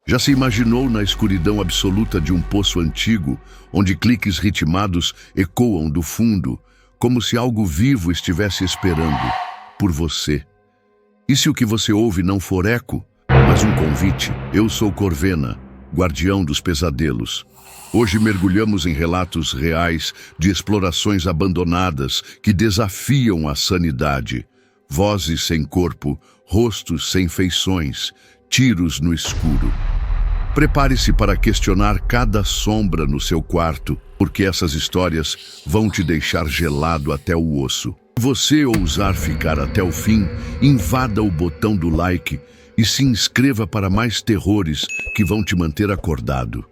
Já se imaginou na escuridão absoluta de um poço antigo, onde cliques ritmados ecoam do fundo, como se algo vivo estivesse esperando por você? E se o que você ouve não for eco, mas um convite? Eu sou Corvena, guardião dos pesadelos. Hoje mergulhamos em relatos reais de explorações abandonadas que desafiam a sanidade. Vozes sem corpo, rostos sem feições, tiros no escuro. Prepare-se para questionar cada sombra no seu quarto, porque essas histórias vão te deixar gelado até o osso. Se você ousar ficar até o fim, invada o botão do like e se inscreva para mais terrores que vão te manter acordado.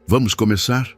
Vamos começar?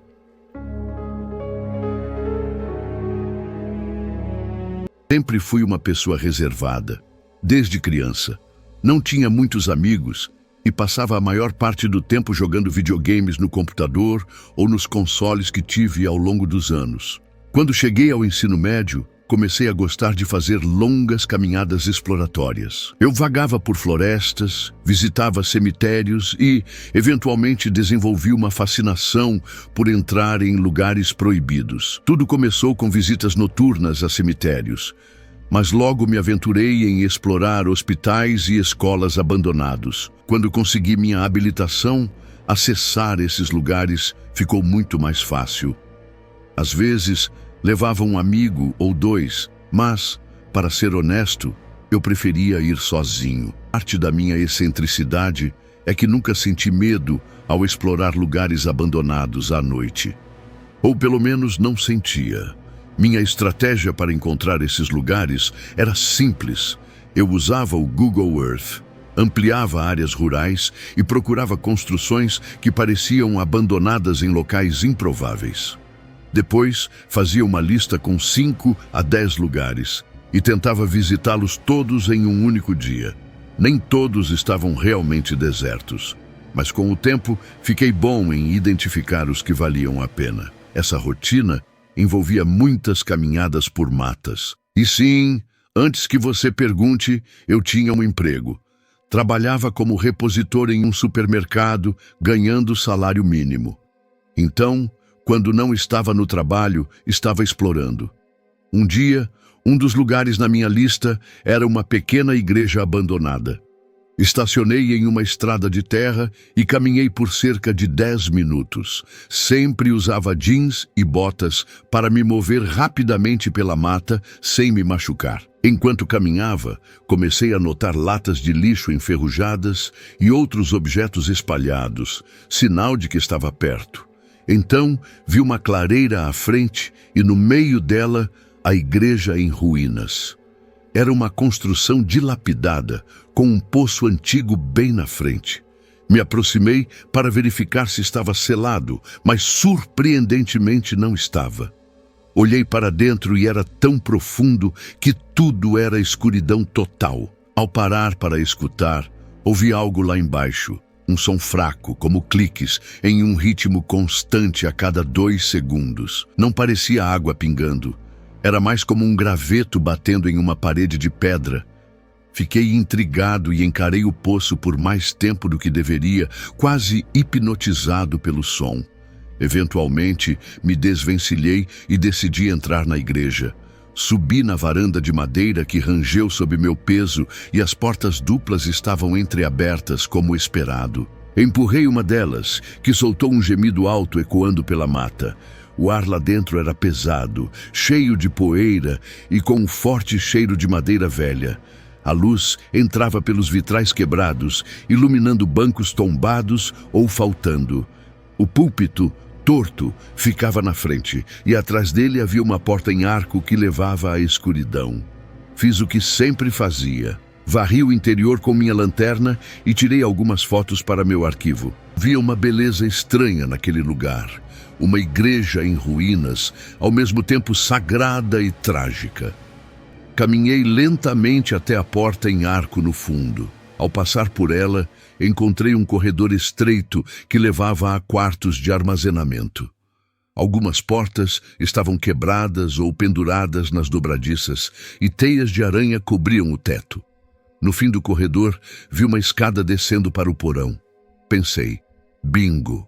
Sempre fui uma pessoa reservada, desde criança. Não tinha muitos amigos e passava a maior parte do tempo jogando videogames no computador ou nos consoles que tive ao longo dos anos. Quando cheguei ao ensino médio, comecei a gostar de fazer longas caminhadas exploratórias. Eu vagava por florestas, visitava cemitérios e, eventualmente, desenvolvi uma fascinação por entrar em lugares proibidos. Tudo começou com visitas noturnas a cemitérios, mas logo me aventurei em explorar hospitais e escolas abandonados. Quando consegui minha habilitação, acessar esses lugares ficou muito mais fácil. Às vezes, levava um amigo ou dois, mas, para ser honesto, eu preferia ir sozinho. Parte da minha excentricidade é que nunca senti medo ao explorar lugares abandonados à noite. Ou pelo menos não sentia. Minha estratégia para encontrar esses lugares era simples. Eu usava o Google Earth, ampliava áreas rurais e procurava construções que pareciam abandonadas em locais improváveis. Depois, fazia uma lista com 5 a 10 lugares e tentava visitá-los todos em um único dia. Nem todos estavam realmente desertos, mas com o tempo fiquei bom em identificar os que valiam a pena. Essa rotina envolvia muitas caminhadas por matas. E sim, antes que você pergunte, eu tinha um emprego. Trabalhava como repositor em um supermercado, ganhando salário mínimo. Então, quando não estava no trabalho, estava explorando. Um dia, um dos lugares na minha lista era uma pequena igreja abandonada. Estacionei em uma estrada de terra e caminhei por cerca de 10 minutos. Sempre usava jeans e botas para me mover rapidamente pela mata sem me machucar. Enquanto caminhava, comecei a notar latas de lixo enferrujadas e outros objetos espalhados, sinal de que estava perto. Então, vi uma clareira à frente e no meio dela, a igreja em ruínas. Era uma construção dilapidada, com um poço antigo bem na frente. Me aproximei para verificar se estava selado, mas surpreendentemente não estava. Olhei para dentro e era tão profundo que tudo era escuridão total. Ao parar para escutar, ouvi algo lá embaixo. Um som fraco, como cliques, em um ritmo constante a cada 2 segundos. Não parecia água pingando. Era mais como um graveto batendo em uma parede de pedra. Fiquei intrigado e encarei o poço por mais tempo do que deveria, quase hipnotizado pelo som. Eventualmente, me desvencilhei e decidi entrar na igreja. Subi na varanda de madeira que rangeu sob meu peso e as portas duplas estavam entreabertas como esperado. Empurrei uma delas, que soltou um gemido alto ecoando pela mata. O ar lá dentro era pesado, cheio de poeira e com um forte cheiro de madeira velha. A luz entrava pelos vitrais quebrados, iluminando bancos tombados ou faltando. O púlpito, torto, ficava na frente, e atrás dele havia uma porta em arco que levava à escuridão. Fiz o que sempre fazia. Varri o interior com minha lanterna e tirei algumas fotos para meu arquivo. Via uma beleza estranha naquele lugar. Uma igreja em ruínas, ao mesmo tempo sagrada e trágica. Caminhei lentamente até a porta em arco no fundo. Ao passar por ela, encontrei um corredor estreito que levava a quartos de armazenamento. Algumas portas estavam quebradas ou penduradas nas dobradiças e teias de aranha cobriam o teto. No fim do corredor, vi uma escada descendo para o porão. Pensei, bingo.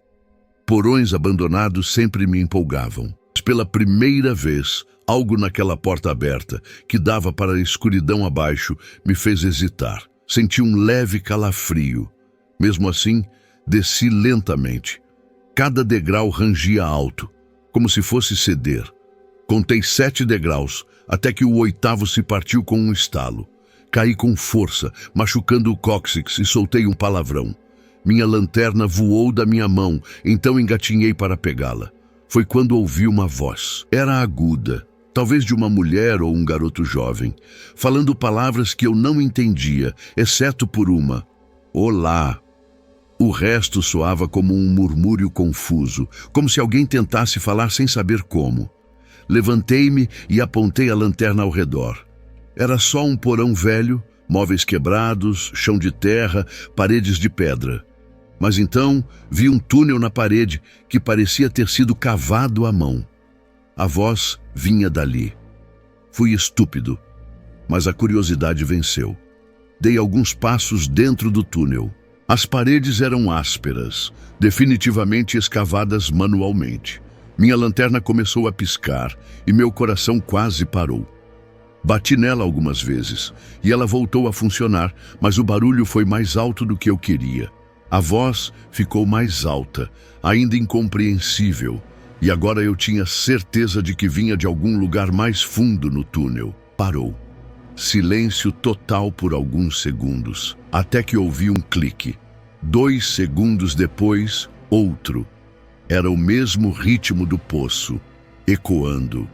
Porões abandonados sempre me empolgavam. Pela primeira vez, algo naquela porta aberta, que dava para a escuridão abaixo, me fez hesitar. Senti um leve calafrio. Mesmo assim, desci lentamente. Cada degrau rangia alto, como se fosse ceder. Contei 7 degraus, até que o 8º se partiu com um estalo. Caí com força, machucando o cóccix e soltei um palavrão. Minha lanterna voou da minha mão, então engatinhei para pegá-la. Foi quando ouvi uma voz. Era aguda, talvez de uma mulher ou um garoto jovem, falando palavras que eu não entendia, exceto por uma: olá. O resto soava como um murmúrio confuso, como se alguém tentasse falar sem saber como. Levantei-me e apontei a lanterna ao redor. Era só um porão velho, móveis quebrados, chão de terra, paredes de pedra. Mas então vi um túnel na parede que parecia ter sido cavado à mão. A voz vinha dali. Fui estúpido, mas a curiosidade venceu. Dei alguns passos dentro do túnel. As paredes eram ásperas, definitivamente escavadas manualmente. Minha lanterna começou a piscar e meu coração quase parou. Bati nela algumas vezes e ela voltou a funcionar, mas o barulho foi mais alto do que eu queria. A voz ficou mais alta, ainda incompreensível, e agora eu tinha certeza de que vinha de algum lugar mais fundo no túnel. Parou. Silêncio total por alguns segundos, até que ouvi um clique. 2 segundos depois, outro. Era o mesmo ritmo do poço, ecoando.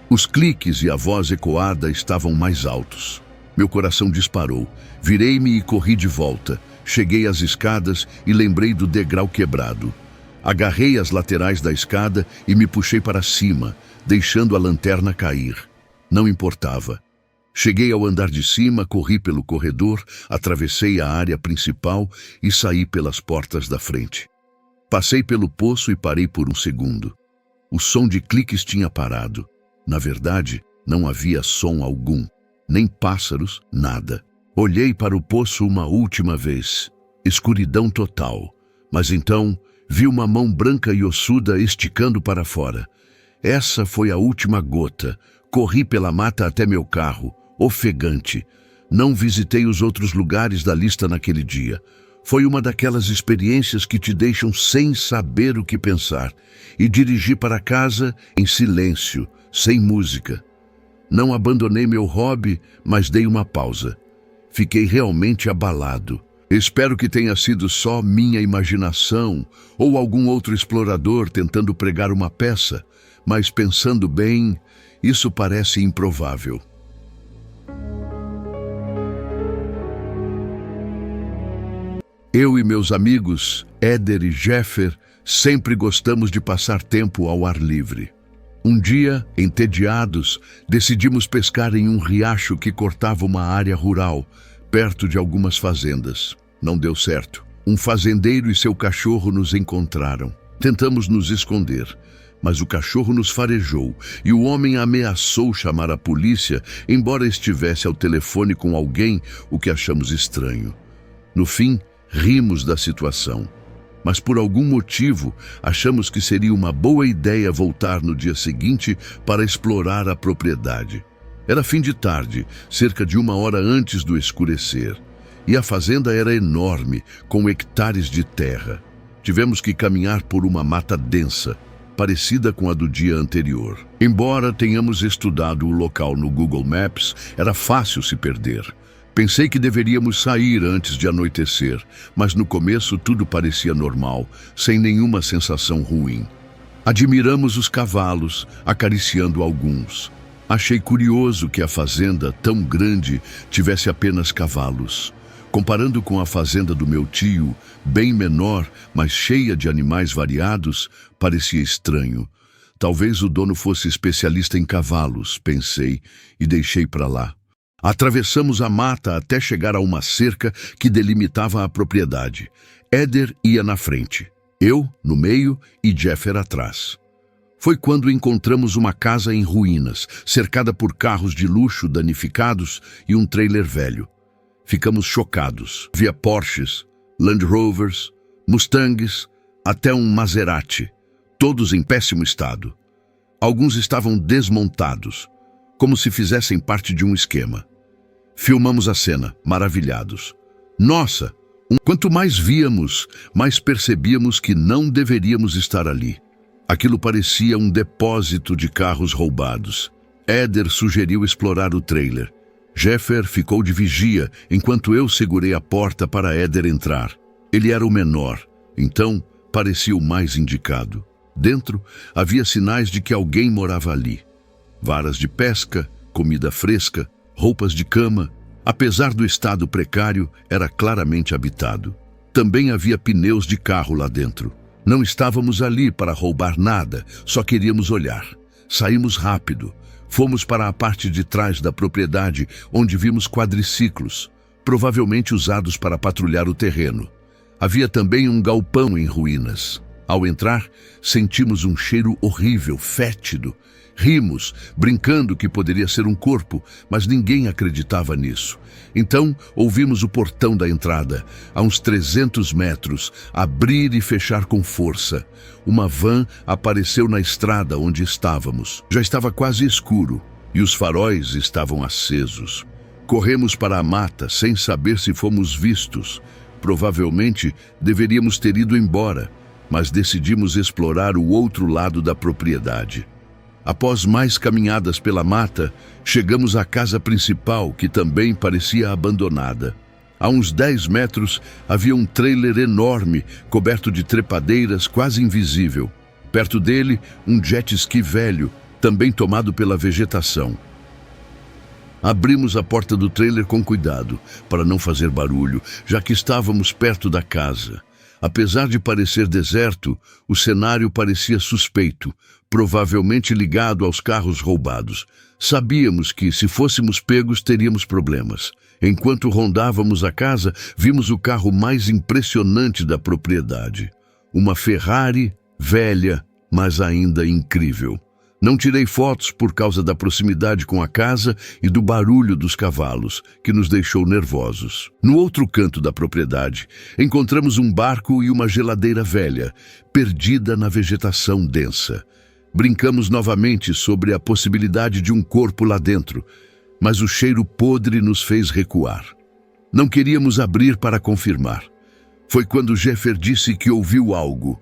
Os cliques e a voz ecoada estavam mais altos. Meu coração disparou. Virei-me e corri de volta. Cheguei às escadas e lembrei do degrau quebrado. Agarrei as laterais da escada e me puxei para cima, deixando a lanterna cair. Não importava. Cheguei ao andar de cima, corri pelo corredor, atravessei a área principal e saí pelas portas da frente. Passei pelo poço e parei por um segundo. O som de cliques tinha parado. Na verdade, não havia som algum, nem pássaros, nada. Olhei para o poço uma última vez. Escuridão total. Mas então, vi uma mão branca e ossuda esticando para fora. Essa foi a última gota. Corri pela mata até meu carro, ofegante. Não visitei os outros lugares da lista naquele dia. Foi uma daquelas experiências que te deixam sem saber o que pensar. E dirigi para casa em silêncio, sem música. Não abandonei meu hobby, mas dei uma pausa. Fiquei realmente abalado. Espero que tenha sido só minha imaginação ou algum outro explorador tentando pregar uma peça, mas pensando bem, isso parece improvável. Eu e meus amigos, Éder e Jeffer, sempre gostamos de passar tempo ao ar livre. Um dia, entediados, decidimos pescar em um riacho que cortava uma área rural, perto de algumas fazendas. Não deu certo. Um fazendeiro e seu cachorro nos encontraram. Tentamos nos esconder, mas o cachorro nos farejou e o homem ameaçou chamar a polícia, embora estivesse ao telefone com alguém, o que achamos estranho. No fim, rimos da situação. Mas por algum motivo, achamos que seria uma boa ideia voltar no dia seguinte para explorar a propriedade. Era fim de tarde, cerca de 1 hora antes do escurecer, e a fazenda era enorme, com hectares de terra. Tivemos que caminhar por uma mata densa, parecida com a do dia anterior. Embora tenhamos estudado o local no Google Maps, era fácil se perder. Pensei que deveríamos sair antes de anoitecer, mas no começo tudo parecia normal, sem nenhuma sensação ruim. Admiramos os cavalos, acariciando alguns. Achei curioso que a fazenda, tão grande, tivesse apenas cavalos. Comparando com a fazenda do meu tio, bem menor, mas cheia de animais variados, parecia estranho. Talvez o dono fosse especialista em cavalos, pensei, e deixei para lá. Atravessamos a mata até chegar a uma cerca que delimitava a propriedade. Éder ia na frente, eu no meio e Jeffer atrás. Foi quando encontramos uma casa em ruínas, cercada por carros de luxo danificados e um trailer velho. Ficamos chocados. Via Porsches, Land Rovers, Mustangs, até um Maserati, todos em péssimo estado. Alguns estavam desmontados, como se fizessem parte de um esquema. Filmamos a cena, maravilhados. Nossa! Quanto mais víamos, mais percebíamos que não deveríamos estar ali. Aquilo parecia um depósito de carros roubados. Éder sugeriu explorar o trailer. Jeffer ficou de vigia enquanto eu segurei a porta para Éder entrar. Ele era o menor, então parecia o mais indicado. Dentro havia sinais de que alguém morava ali. Varas de pesca, comida fresca, roupas de cama. Apesar do estado precário, era claramente habitado. Também havia pneus de carro lá dentro. Não estávamos ali para roubar nada, só queríamos olhar. Saímos rápido. Fomos para a parte de trás da propriedade, onde vimos quadriciclos, provavelmente usados para patrulhar o terreno. Havia também um galpão em ruínas. Ao entrar, sentimos um cheiro horrível, fétido. Rimos, brincando que poderia ser um corpo, mas ninguém acreditava nisso. Então, ouvimos o portão da entrada, a uns 300 metros, abrir e fechar com força. Uma van apareceu na estrada onde estávamos. Já estava quase escuro e os faróis estavam acesos. Corremos para a mata sem saber se fomos vistos. Provavelmente deveríamos ter ido embora, mas decidimos explorar o outro lado da propriedade. Após mais caminhadas pela mata, chegamos à casa principal, que também parecia abandonada. A uns 10 metros havia um trailer enorme, coberto de trepadeiras, quase invisível. Perto dele, um jet ski velho, também tomado pela vegetação. Abrimos a porta do trailer com cuidado, para não fazer barulho, já que estávamos perto da casa. Apesar de parecer deserto, o cenário parecia suspeito, provavelmente ligado aos carros roubados. Sabíamos que, se fôssemos pegos, teríamos problemas. Enquanto rondávamos a casa, vimos o carro mais impressionante da propriedade. Uma Ferrari velha, mas ainda incrível. Não tirei fotos por causa da proximidade com a casa e do barulho dos cavalos, que nos deixou nervosos. No outro canto da propriedade, encontramos um barco e uma geladeira velha, perdida na vegetação densa. Brincamos novamente sobre a possibilidade de um corpo lá dentro, mas o cheiro podre nos fez recuar. Não queríamos abrir para confirmar. Foi quando Jeffer disse que ouviu algo.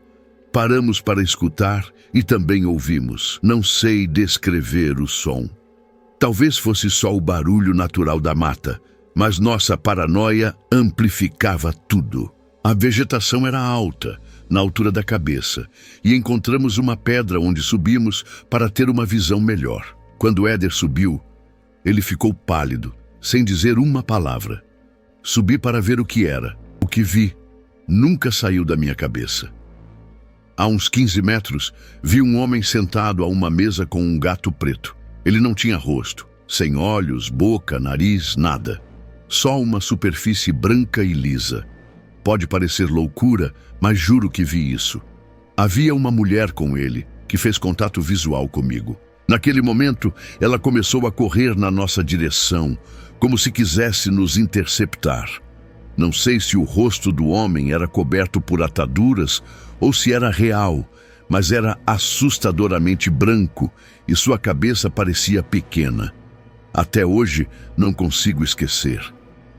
Paramos para escutar e também ouvimos. Não sei descrever o som. Talvez fosse só o barulho natural da mata, mas nossa paranoia amplificava tudo. A vegetação era alta, na altura da cabeça, e encontramos uma pedra onde subimos para ter uma visão melhor. Quando Éder subiu, ele ficou pálido, sem dizer uma palavra. Subi para ver o que era. O que vi nunca saiu da minha cabeça. A uns 15 metros, vi um homem sentado a uma mesa com um gato preto. Ele não tinha rosto, sem olhos, boca, nariz, nada. Só uma superfície branca e lisa. Pode parecer loucura, mas juro que vi isso. Havia uma mulher com ele, que fez contato visual comigo. Naquele momento, ela começou a correr na nossa direção, como se quisesse nos interceptar. Não sei se o rosto do homem era coberto por ataduras ou se era real, mas era assustadoramente branco e sua cabeça parecia pequena. Até hoje não consigo esquecer.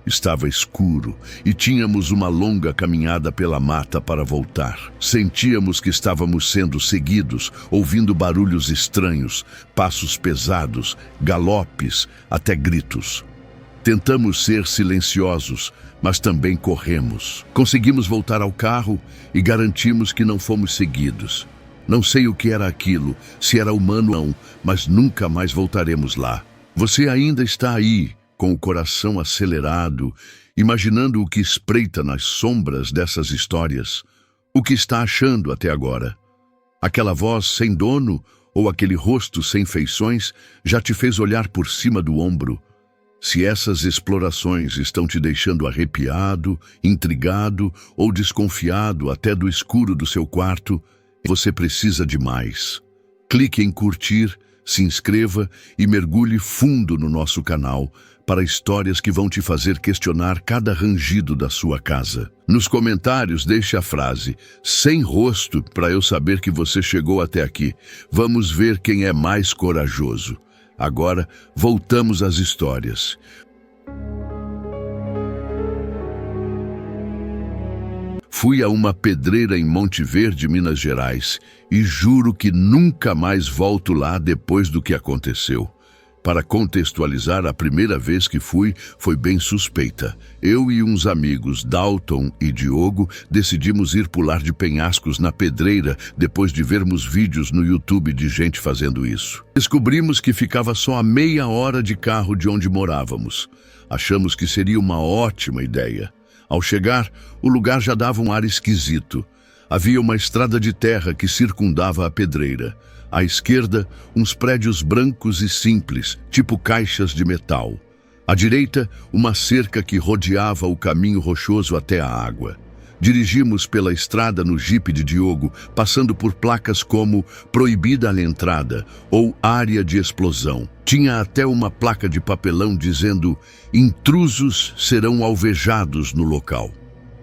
Estava escuro e tínhamos uma longa caminhada pela mata para voltar. Sentíamos que estávamos sendo seguidos, ouvindo barulhos estranhos, passos pesados, galopes, até gritos. Tentamos ser silenciosos, mas também corremos. Conseguimos voltar ao carro e garantimos que não fomos seguidos. Não sei o que era aquilo, se era humano ou não, mas nunca mais voltaremos lá. Você ainda está aí, com o coração acelerado, imaginando o que espreita nas sombras dessas histórias. O que está achando até agora? Aquela voz sem dono ou aquele rosto sem feições já te fez olhar por cima do ombro? Se essas explorações estão te deixando arrepiado, intrigado ou desconfiado até do escuro do seu quarto, você precisa de mais. Clique em curtir, se inscreva e mergulhe fundo no nosso canal para histórias que vão te fazer questionar cada rangido da sua casa. Nos comentários deixe a frase "sem rosto" para eu saber que você chegou até aqui. Vamos ver quem é mais corajoso. Agora, voltamos às histórias. Fui a uma pedreira em Monte Verde, Minas Gerais, e juro que nunca mais volto lá depois do que aconteceu. Para contextualizar, a primeira vez que fui foi bem suspeita. Eu e uns amigos, Dalton e Diogo, decidimos ir pular de penhascos na pedreira depois de vermos vídeos no YouTube de gente fazendo isso. Descobrimos que ficava só a meia hora de carro de onde morávamos. Achamos que seria uma ótima ideia. Ao chegar, o lugar já dava um ar esquisito. Havia uma estrada de terra que circundava a pedreira. À esquerda, uns prédios brancos e simples, tipo caixas de metal. À direita, uma cerca que rodeava o caminho rochoso até a água. Dirigimos pela estrada no jipe de Diogo, passando por placas como "Proibida a entrada" ou "Área de explosão". Tinha até uma placa de papelão dizendo "Intrusos serão alvejados no local".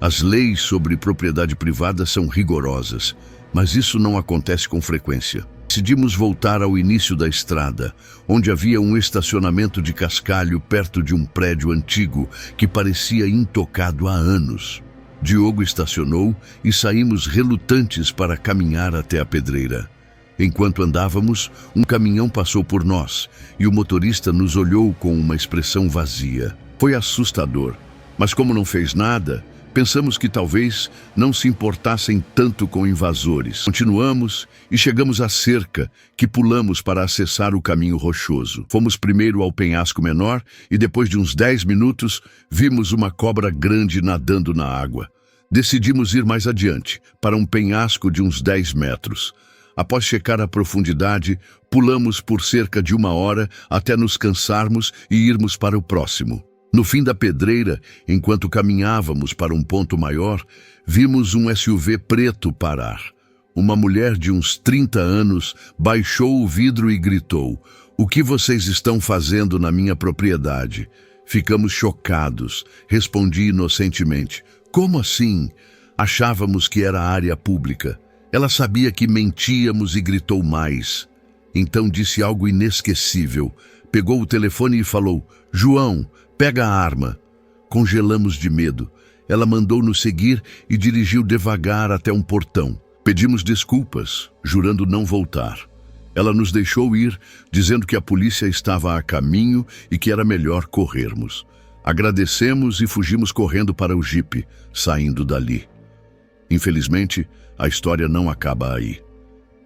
As leis sobre propriedade privada são rigorosas, mas isso não acontece com frequência. Decidimos voltar ao início da estrada, onde havia um estacionamento de cascalho perto de um prédio antigo que parecia intocado há anos. Diogo estacionou e saímos relutantes para caminhar até a pedreira. Enquanto andávamos, um caminhão passou por nós e o motorista nos olhou com uma expressão vazia. Foi assustador, mas como não fez nada, pensamos que talvez não se importassem tanto com invasores. Continuamos e chegamos à cerca, que pulamos para acessar o caminho rochoso. Fomos primeiro ao penhasco menor e depois de uns 10 minutos, vimos uma cobra grande nadando na água. Decidimos ir mais adiante, para um penhasco de uns 10 metros. Após checar a profundidade, pulamos por cerca de 1 hora até nos cansarmos e irmos para o próximo. No fim da pedreira, enquanto caminhávamos para um ponto maior, vimos um SUV preto parar. Uma mulher de uns 30 anos baixou o vidro e gritou: "O que vocês estão fazendo na minha propriedade?" Ficamos chocados. Respondi inocentemente: "Como assim?" Achávamos que era área pública. Ela sabia que mentíamos e gritou mais. Então disse algo inesquecível. Pegou o telefone e falou: "João, pega a arma." Congelamos de medo. Ela mandou-nos seguir e dirigiu devagar até um portão. Pedimos desculpas, jurando não voltar. Ela nos deixou ir, dizendo que a polícia estava a caminho e que era melhor corrermos. Agradecemos e fugimos correndo para o jipe, saindo dali. Infelizmente, a história não acaba aí.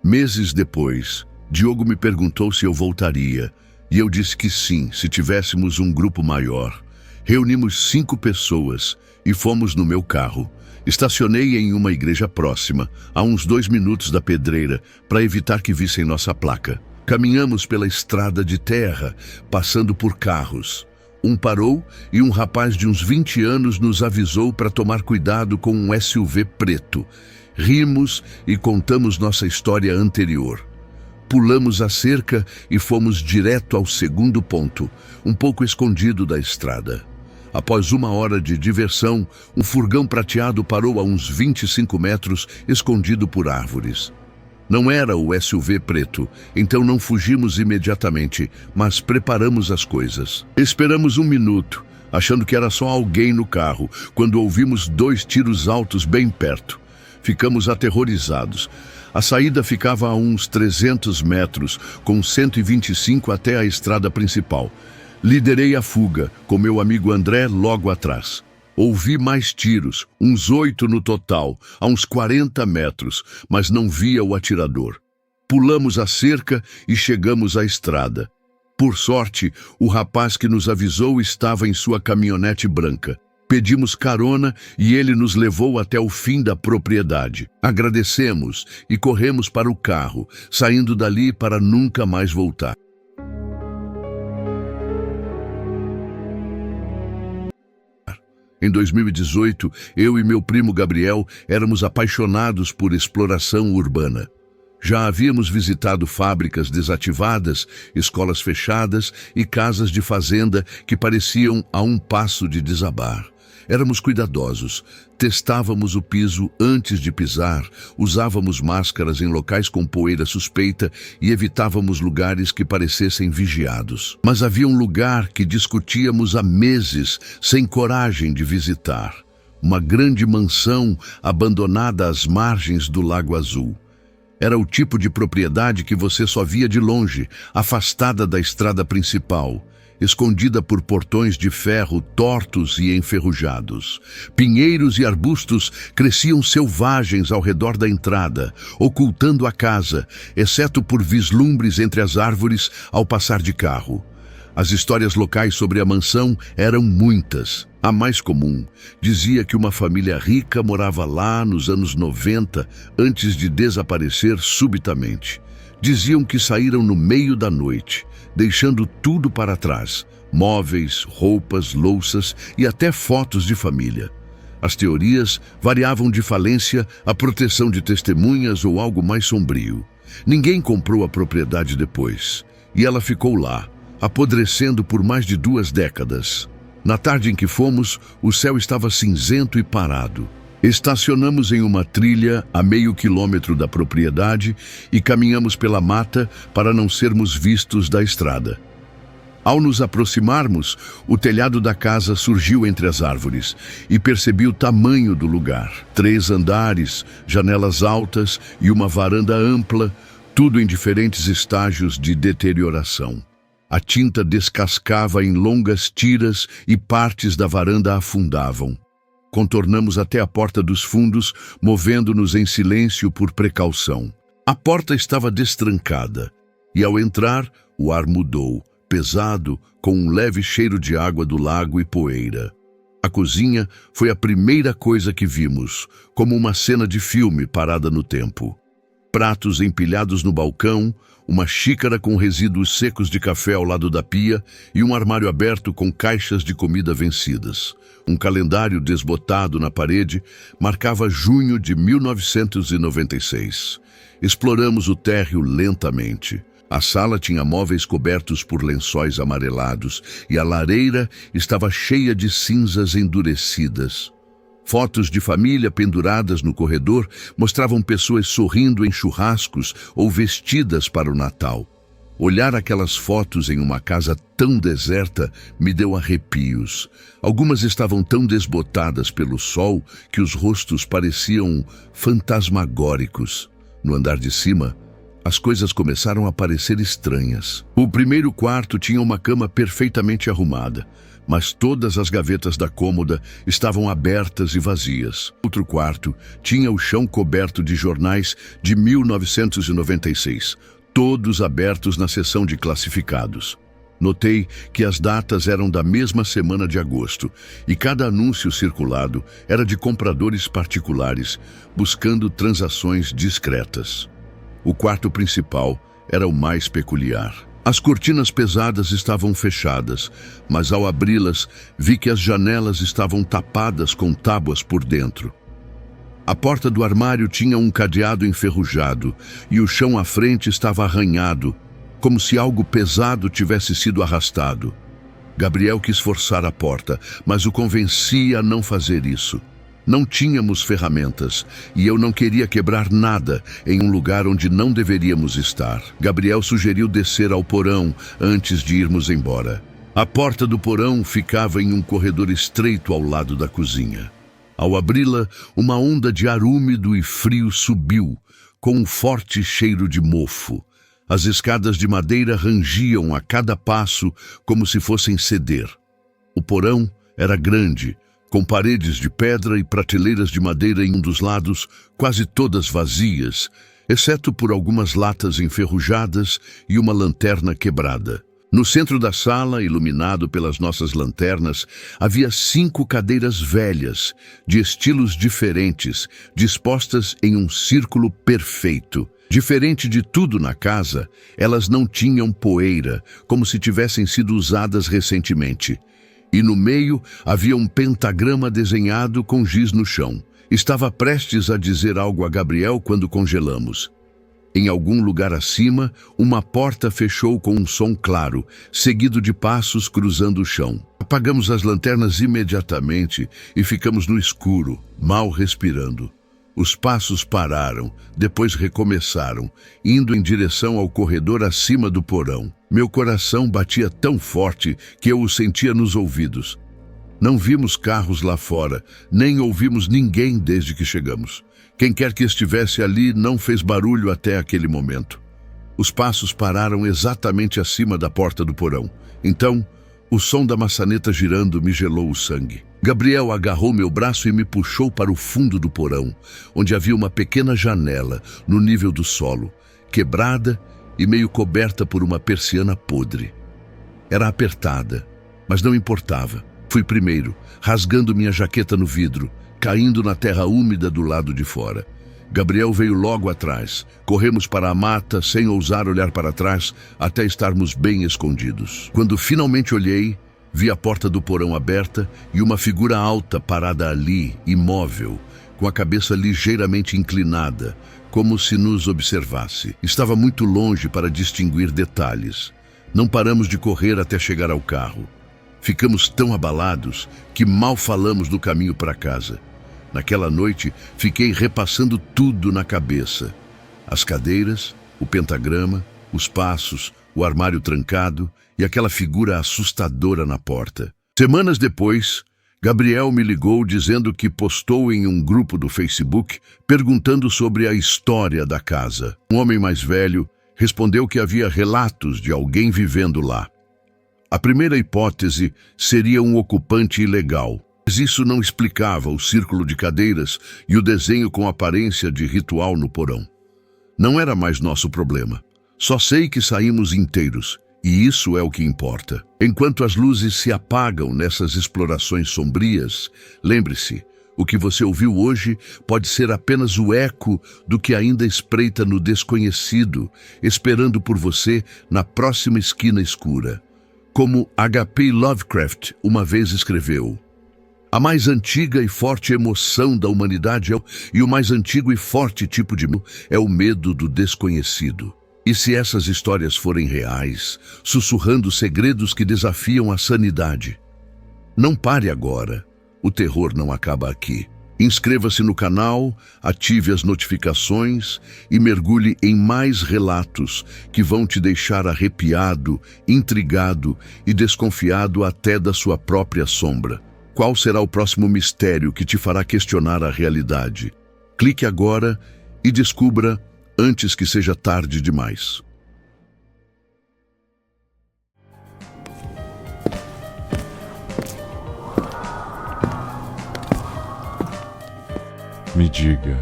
Meses depois, Diogo me perguntou se eu voltaria, e eu disse que sim, se tivéssemos um grupo maior. Reunimos 5 pessoas e fomos no meu carro. Estacionei em uma igreja próxima, a uns 2 minutos da pedreira, para evitar que vissem nossa placa. Caminhamos pela estrada de terra, passando por carros. Um parou e um rapaz de uns 20 anos nos avisou para tomar cuidado com um SUV preto. Rimos e contamos nossa história anterior. Pulamos a cerca e fomos direto ao segundo ponto, um pouco escondido da estrada. Após 1 hora de diversão, um furgão prateado parou a uns 25 metros, escondido por árvores. Não era o SUV preto, então não fugimos imediatamente, mas preparamos as coisas. Esperamos 1 minuto, achando que era só alguém no carro, quando ouvimos 2 tiros altos bem perto. Ficamos aterrorizados. A saída ficava a uns 300 metros, com 125 até a estrada principal. Liderei a fuga, com meu amigo André logo atrás. Ouvi mais tiros, uns 8 no total, a uns 40 metros, mas não via o atirador. Pulamos a cerca e chegamos à estrada. Por sorte, o rapaz que nos avisou estava em sua caminhonete branca. Pedimos carona e ele nos levou até o fim da propriedade. Agradecemos e corremos para o carro, saindo dali para nunca mais voltar. Em 2018, eu e meu primo Gabriel éramos apaixonados por exploração urbana. Já havíamos visitado fábricas desativadas, escolas fechadas e casas de fazenda que pareciam a um passo de desabar. Éramos cuidadosos, testávamos o piso antes de pisar, usávamos máscaras em locais com poeira suspeita e evitávamos lugares que parecessem vigiados. Mas havia um lugar que discutíamos há meses, sem coragem de visitar. Uma grande mansão abandonada às margens do Lago Azul. Era o tipo de propriedade que você só via de longe, afastada da estrada principal, escondida por portões de ferro tortos e enferrujados. Pinheiros e arbustos cresciam selvagens ao redor da entrada, ocultando a casa, exceto por vislumbres entre as árvores ao passar de carro. As histórias locais sobre a mansão eram muitas. A mais comum dizia que uma família rica morava lá nos anos 90, antes de desaparecer subitamente. Diziam que saíram no meio da noite, deixando tudo para trás: móveis, roupas, louças e até fotos de família. As teorias variavam de falência a proteção de testemunhas ou algo mais sombrio. Ninguém comprou a propriedade depois, e ela ficou lá, apodrecendo por mais de 2 décadas. Na tarde em que fomos, o céu estava cinzento e parado. Estacionamos em uma trilha a meio quilômetro da propriedade e caminhamos pela mata para não sermos vistos da estrada. Ao nos aproximarmos, o telhado da casa surgiu entre as árvores e percebi o tamanho do lugar. 3 andares, janelas altas e uma varanda ampla, tudo em diferentes estágios de deterioração. A tinta descascava em longas tiras e partes da varanda afundavam. Contornamos até a porta dos fundos, movendo-nos em silêncio por precaução. A porta estava destrancada, e ao entrar, o ar mudou, pesado, com um leve cheiro de água do lago e poeira. A cozinha foi a primeira coisa que vimos, como uma cena de filme parada no tempo. Pratos empilhados no balcão, uma xícara com resíduos secos de café ao lado da pia e um armário aberto com caixas de comida vencidas. Um calendário desbotado na parede marcava junho de 1996. Exploramos o térreo lentamente. A sala tinha móveis cobertos por lençóis amarelados e a lareira estava cheia de cinzas endurecidas. Fotos de família penduradas no corredor mostravam pessoas sorrindo em churrascos ou vestidas para o Natal. Olhar aquelas fotos em uma casa tão deserta me deu arrepios. Algumas estavam tão desbotadas pelo sol que os rostos pareciam fantasmagóricos. No andar de cima, as coisas começaram a parecer estranhas. O primeiro quarto tinha uma cama perfeitamente arrumada, mas todas as gavetas da cômoda estavam abertas e vazias. Outro quarto tinha o chão coberto de jornais de 1996, todos abertos na seção de classificados. Notei que as datas eram da mesma semana de agosto e cada anúncio circulado era de compradores particulares buscando transações discretas. O quarto principal era o mais peculiar. As cortinas pesadas estavam fechadas, mas ao abri-las, vi que as janelas estavam tapadas com tábuas por dentro. A porta do armário tinha um cadeado enferrujado e o chão à frente estava arranhado, como se algo pesado tivesse sido arrastado. Gabriel quis forçar a porta, mas o convenci a não fazer isso. Não tínhamos ferramentas e eu não queria quebrar nada em um lugar onde não deveríamos estar. Gabriel sugeriu descer ao porão antes de irmos embora. A porta do porão ficava em um corredor estreito ao lado da cozinha. Ao abri-la, uma onda de ar úmido e frio subiu, com um forte cheiro de mofo. As escadas de madeira rangiam a cada passo como se fossem ceder. O porão era grande, com paredes de pedra e prateleiras de madeira em um dos lados, quase todas vazias, exceto por algumas latas enferrujadas e uma lanterna quebrada. No centro da sala, iluminado pelas nossas lanternas, havia 5 cadeiras velhas, de estilos diferentes, dispostas em um círculo perfeito. Diferente de tudo na casa, elas não tinham poeira, como se tivessem sido usadas recentemente. E no meio havia um pentagrama desenhado com giz no chão. Estava prestes a dizer algo a Gabriel quando congelamos. Em algum lugar acima, uma porta fechou com um som claro, seguido de passos cruzando o chão. Apagamos as lanternas imediatamente e ficamos no escuro, mal respirando. Os passos pararam, depois recomeçaram, indo em direção ao corredor acima do porão. Meu coração batia tão forte que eu o sentia nos ouvidos. Não vimos carros lá fora, nem ouvimos ninguém desde que chegamos. Quem quer que estivesse ali não fez barulho até aquele momento. Os passos pararam exatamente acima da porta do porão. Então, o som da maçaneta girando me gelou o sangue. Gabriel agarrou meu braço e me puxou para o fundo do porão, onde havia uma pequena janela no nível do solo, quebrada e meio coberta por uma persiana podre. Era apertada, mas não importava. Fui primeiro, rasgando minha jaqueta no vidro, caindo na terra úmida do lado de fora. Gabriel veio logo atrás. Corremos para a mata, sem ousar olhar para trás, até estarmos bem escondidos. Quando finalmente olhei, vi a porta do porão aberta e uma figura alta parada ali, imóvel, com a cabeça ligeiramente inclinada, como se nos observasse. Estava muito longe para distinguir detalhes. Não paramos de correr até chegar ao carro. Ficamos tão abalados que mal falamos no caminho para casa. Naquela noite, fiquei repassando tudo na cabeça. As cadeiras, o pentagrama, os passos, o armário trancado e aquela figura assustadora na porta. Semanas depois, Gabriel me ligou dizendo que postou em um grupo do Facebook perguntando sobre a história da casa. Um homem mais velho respondeu que havia relatos de alguém vivendo lá. A primeira hipótese seria um ocupante ilegal, mas isso não explicava o círculo de cadeiras e o desenho com aparência de ritual no porão. Não era mais nosso problema. Só sei que saímos inteiros, e isso é o que importa. Enquanto as luzes se apagam nessas explorações sombrias, lembre-se, o que você ouviu hoje pode ser apenas o eco do que ainda espreita no desconhecido, esperando por você na próxima esquina escura. Como H.P. Lovecraft uma vez escreveu, a mais antiga e forte emoção da humanidade e o mais antigo e forte tipo de medo é o medo do desconhecido. E se essas histórias forem reais, sussurrando segredos que desafiam a sanidade? Não pare agora. O terror não acaba aqui. Inscreva-se no canal, ative as notificações e mergulhe em mais relatos que vão te deixar arrepiado, intrigado e desconfiado até da sua própria sombra. Qual será o próximo mistério que te fará questionar a realidade? Clique agora e descubra antes que seja tarde demais. Me diga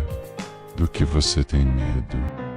do que você tem medo.